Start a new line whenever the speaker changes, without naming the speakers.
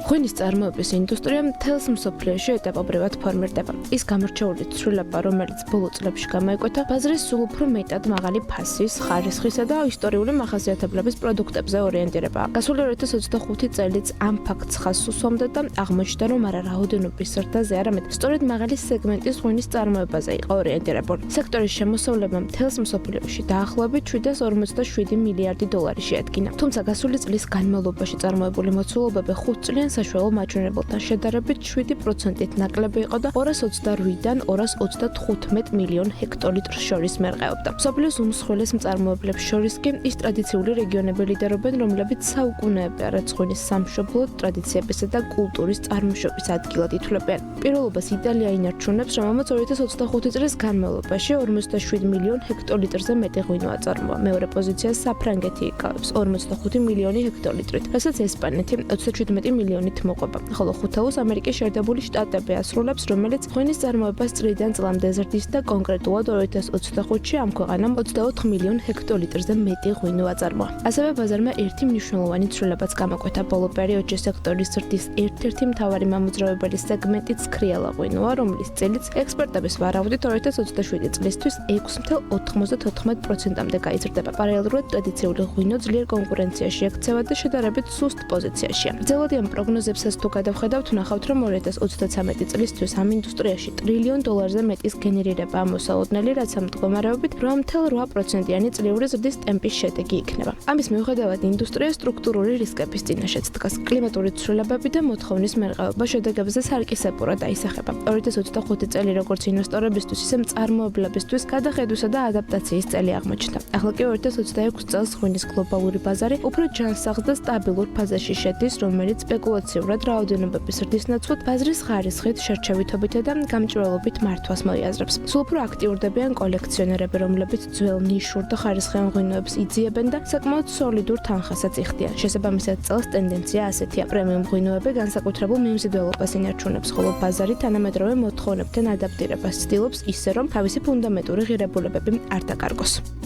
ღვინის წარმოების ინდუსტრია მთელს მსოფლიოში ეტაპობრივად ფორმირდება. ის გამორჩეული ცვლილება, რომელიც ბოლო წლებში გამოიკვეთა, ბაზრის სულ უფრო მეტად მაღალი ფასის, ხარისხისა და ისტორიული მახასიათებლების პროდუქტებზე ორიენტირებაა. გასული 2025 წელიც ამ ფაქტს ხაზს უსვამდა და აღმოჩნდა, რომ არა რაოდენობის ზრდაზე, არამედ სწორედ მაღალი სეგმენტის ღვინის წარმოებაზე იყო ორიენტირებული. სექტორის შემოსავლება მთელს მსოფლიოში დაახლოებით 747 მილიარდი დოლარი შეადგინა. თუმცა გასული წლის განმავლობაში წარმოებული მოცულობები 5 წლიან საშუალო მაჩვენებელთან შედარებით 7%-ით ნაკლები იყო და 228-დან 235 მილიონ ჰექტოლიტრს შორის მერყეობდა. მსოფლიოს უმსხვილეს მწარმოებლებს შორის კი ის ტრადიციული რეგიონები ლიდერობენ, რომლებიც საუკუნეები არაც ღვინის სამშობლოდ, ტრადიციებისა და კულტურის წარმოშობის ადგილად ითვლებიან. პირველობას იტალია ინარჩუნებს, რომელმაც 2025 წლის განმავლობაში 47 მილიონ ჰექტოლიტრზე მეტი ღვინო აწარმოა. მეორე პოზიციას საფრანგეთი იკავებს 45 მილიონი ჰექტოლიტრით, რასაც ესპანეთი 37 მილიონით მოყვება, ხოლო ხუთეულს ამერიკის შეერთებული შტატები ასრულებს, რომელიც ღვინის წარმოებას წლიდან წლამდე ზრდის და კონკრეტულად 2025-ში ამ ქვეყანამ 24 მილიონ ჰექტოლიტრზე მეტი ღვინო აწარმოა. ასევე ბაზარმა ერთი მნიშვნელოვანი ცვლილებაც გამოკვეთა. ბოლო პერიოდში სექტორის ზრდის ერთ-ერთი მთავარი მამოძრავებელი სეგმენტიც ქრიალა ღვინოა, რომლის წელიც ექსპერტების ვარაუდით 2027 წლისთვის 6,94%-მდე გაიზრდება. პარალელურად ტრადიციული ღვინო ძლიერ კონკურენციაში ექცევა და შედარებით სუსტ პოზიციაშია. ძელოდიან პროგნოზებსაც თუ გადავხედავთ, ვნახავთ, რომ 2033 წლისთვის ამ ინდუსტრიაში $1 ტრილიონ მეტის გენერირება მოსალოდნელი, რაც ამ მდგომარეობით 8,8%-იანი წლიური ზრდის ტემპის შედეგი იქნება. ამის მიუხედავად, ინდუსტრია სტრუქტურული რისკების წინაშეც დგას. კლიმატური ცვლილებები და მოთხოვნის მერყეობა შედეგებზე სარკისებურად აისახება. 2025 წელი როგორც ინვესტორებისთვის, ისე მწარმოებლებისთვის გადახედვისა და ადაპტაციის წელი აღმოჩნდა. ახლა კი 2026 წელს ღვინის გლობალური ბაზარი უფრო ჯანსაღ და სტაბილურ ფაზაში შედის, რომელიც სპეკულაციურად რაოდენობების ზრდის ნაცვლად ბაზრის ხარისხით, შერჩევითობითა და გამჭვირვალობით მართვას მოიაზრებს. სულ უფრო აქტიურდებიან კოლექციონერები, რომლებიც ძველ ნიშურ და ხარისხიან ღვინოებს იძიებენ და საკმაოდ სოლიდურ თანხასაც იხდიან. შესაბამისად, წელს ტენდენცია ასეთია. პრემიუმ ღვინოები განსაკუთრებულ მიმზიდველობას ინარჩუნებს, ხოლო ბაზარი თანამედროვე მოთხოვნებთან ადაპტირებას ცდილობს ისე, რომ თავისი ფუნდამენტური ღირებულებები არ დაკარგოს.